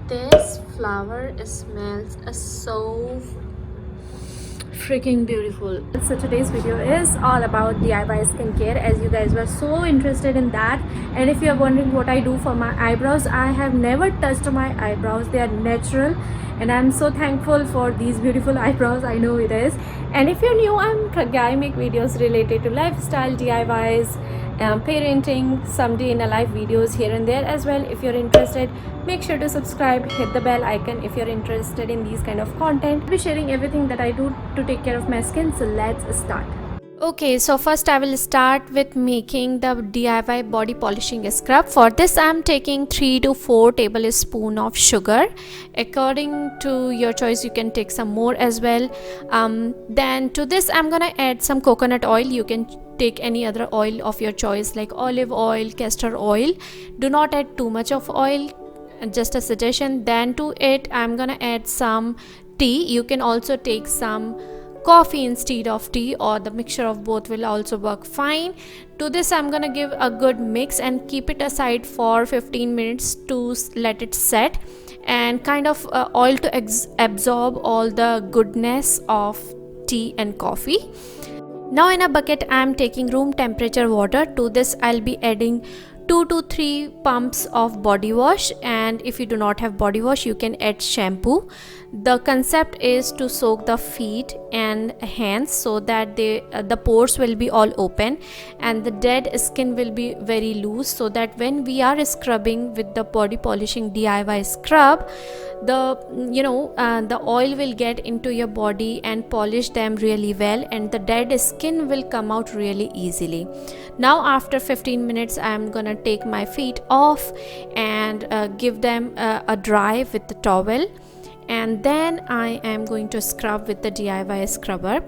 This flower smells so freaking beautiful. So today's video is all about DIY skincare, as you guys were so interested in that. And if you are wondering what I do for my eyebrows, I have never touched my eyebrows. They are natural and I'm so thankful for these beautiful eyebrows. I know it is. And if you're new, I'm Pragya. I make videos related to lifestyle, DIYs, parenting, some day in a life videos here and there as well. If you're interested, make sure to subscribe, hit the bell icon if you're interested in these kind of content. I'll be sharing everything that I do to take care of my skin. So let's start. Okay, so first I will start with making the DIY body polishing scrub. For this I am taking 3 to 4 tablespoons of sugar. According to your choice, you can take some more as well. Then to this I'm gonna add some coconut oil. You can take any other oil of your choice like olive oil, castor oil. Do not add too much of oil, just a suggestion. Then to it I'm gonna add some tea. You can also take some coffee instead of tea, or the mixture of both will also work fine. To this I'm gonna give a good mix and keep it aside for 15 minutes to let it set and kind of oil to absorb all the goodness of tea and coffee. Now in a bucket I am taking room temperature water. To this I'll be adding 2 to 3 pumps of body wash, and if you do not have body wash you can add shampoo. The concept is to soak the feet and hands so that the pores will be all open and the dead skin will be very loose, so that when we are scrubbing with the body polishing DIY scrub, the oil will get into your body and polish them really well, and the dead skin will come out really easily. Now after 15 minutes I am gonna take my feet off and give them a dry with the towel, and then I am going to scrub with the DIY scrubber.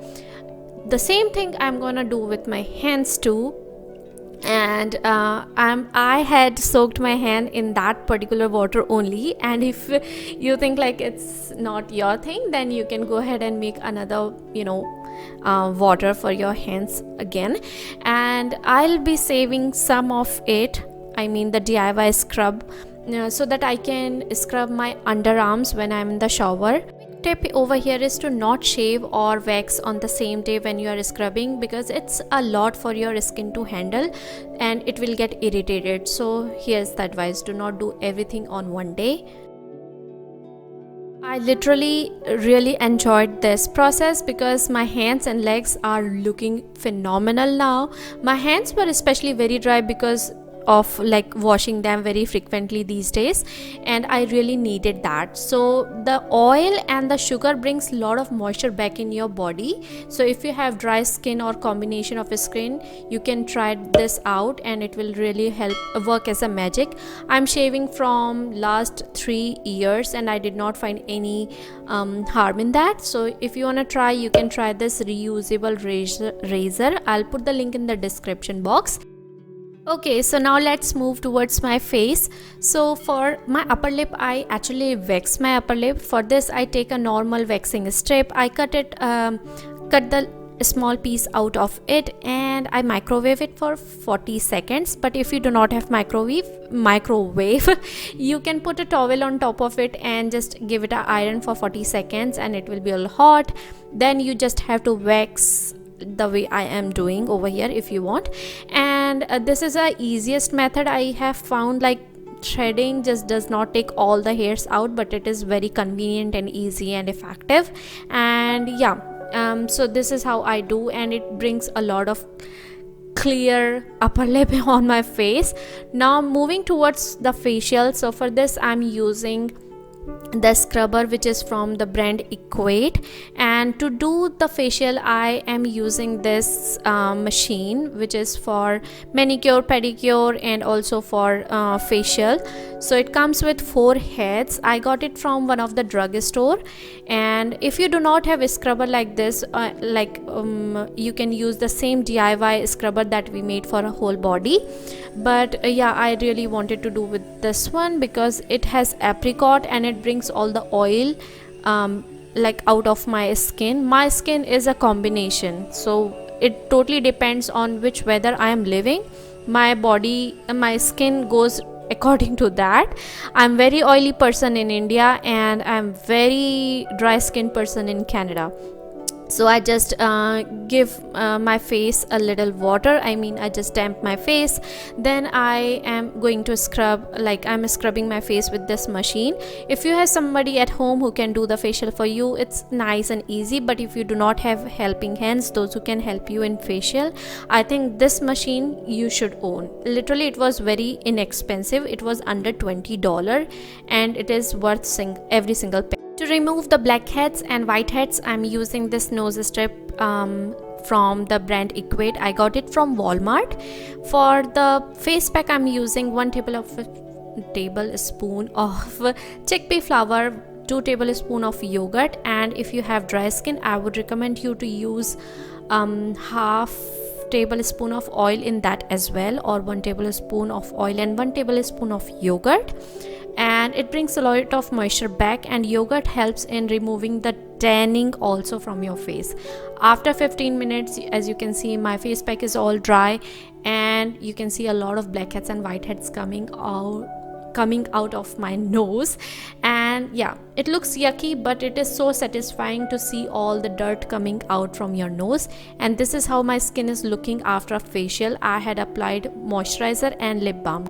The same thing I'm gonna do with my hands too. And I had soaked my hand in that particular water only, and if you think like it's not your thing, then you can go ahead and make another water for your hands again. And I'll be saving some of it, I mean the DIY scrub, so that I can scrub my underarms when I'm in the shower. Tip over here is to not shave or wax on the same day when you are scrubbing, because it's a lot for your skin to handle and it will get irritated. So here's the advice: do not do everything on one day. I literally really enjoyed this process because my hands and legs are looking phenomenal now. My hands were especially very dry because of like washing them very frequently these days, and I really needed that. So the oil and the sugar brings a lot of moisture back in your body. So if you have dry skin or combination of skin, you can try this out and it will really help work as a magic. I'm shaving from last 3 years and I did not find any harm in that. So if you want to try, you can try this reusable razor. I'll put the link in the description box. Okay, so now let's move towards my face. So for my upper lip, I actually wax my upper lip. For this I take a normal waxing strip. I cut the small piece out of it and I microwave it for 40 seconds. But if you do not have microwave you can put a towel on top of it and just give it an iron for 40 seconds and it will be all hot. Then you just have to wax the way I am doing over here if you want. And this is the easiest method I have found. Like threading just does not take all the hairs out, but it is very convenient and easy and effective. And yeah, so this is how I do, and it brings a lot of clear upper lip on my face. Now moving towards the facial. So for this I'm using the scrubber which is from the brand Equate, and to do the facial I am using this machine which is for manicure, pedicure and also for facial. So it comes with 4 heads. I got it from one of the drugstore, and if you do not have a scrubber like this, you can use the same DIY scrubber that we made for a whole body. But yeah, I really wanted to do with this one because it has apricot and it brings all the oil like out of my skin. My skin is a combination, so it totally depends on which weather I am living. My skin goes according to that. I'm very oily person in India and I'm very dry skin person in Canada. So I just give my face a little water. I just damp my face. Then I am going to scrub, like I'm scrubbing my face with this machine. If you have somebody at home who can do the facial for you, it's nice and easy. But if you do not have helping hands, those who can help you in facial, I think this machine you should own. Literally, it was very inexpensive. It was under $20 and it is worth every single penny. To remove the blackheads and whiteheads, I'm using this nose strip from the brand Equate. I got it from Walmart. For the face pack, I'm using 1 tablespoon of chickpea flour, 2 tablespoons of yogurt, and if you have dry skin, I would recommend you to use half tablespoon of oil in that as well, or 1 tablespoon of oil and 1 tablespoon of yogurt. And it brings a lot of moisture back, and yogurt helps in removing the tanning also from your face. After 15 minutes, as you can see, my face pack is all dry and you can see a lot of blackheads and whiteheads coming out of my nose. And yeah, it looks yucky, but it is so satisfying to see all the dirt coming out from your nose. And this is how my skin is looking after a facial. I had applied moisturizer and lip balm.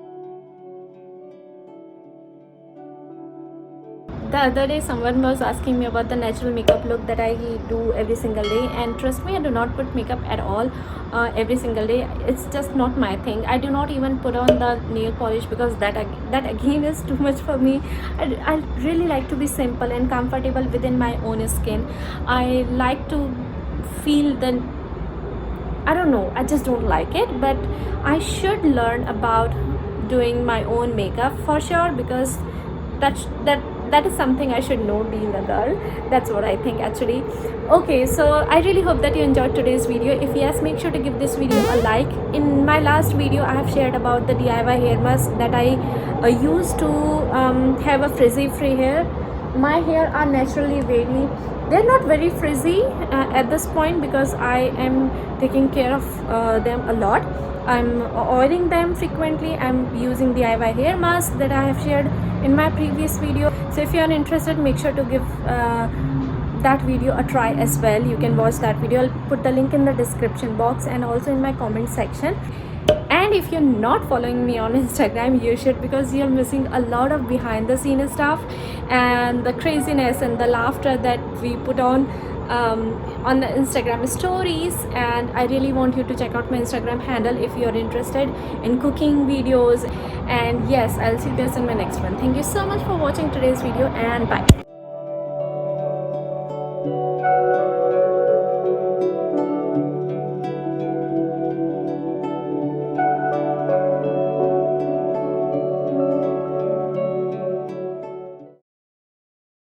The other day someone was asking me about the natural makeup look that I do every single day, and trust me, I do not put makeup at all every single day. It's just not my thing. I do not even put on the nail polish because that again is too much for me. I really like to be simple and comfortable within my own skin. I like to feel the, I don't know, I just don't like it, but I should learn about doing my own makeup for sure, because that is something I should know being a girl. That's what I think actually. Okay, so I really hope that you enjoyed today's video. If yes, make sure to give this video a like. In my last video, I have shared about the DIY hair mask that I used to have a frizzy free hair. My hair are naturally they're not very frizzy at this point because I am taking care of them a lot. I'm oiling them frequently. I'm using the DIY hair mask that I have shared in my previous video. So if you are interested, make sure to give that video a try as well. You can watch that video. I'll put the link in the description box and also in my comment section. And if you're not following me on Instagram, you should, because you're missing a lot of behind the scenes stuff and the craziness and the laughter that we put on the Instagram stories. And I really want you to check out my Instagram handle if you're interested in cooking videos. And yes, I'll see you guys in my next one. Thank you so much for watching today's video, and bye.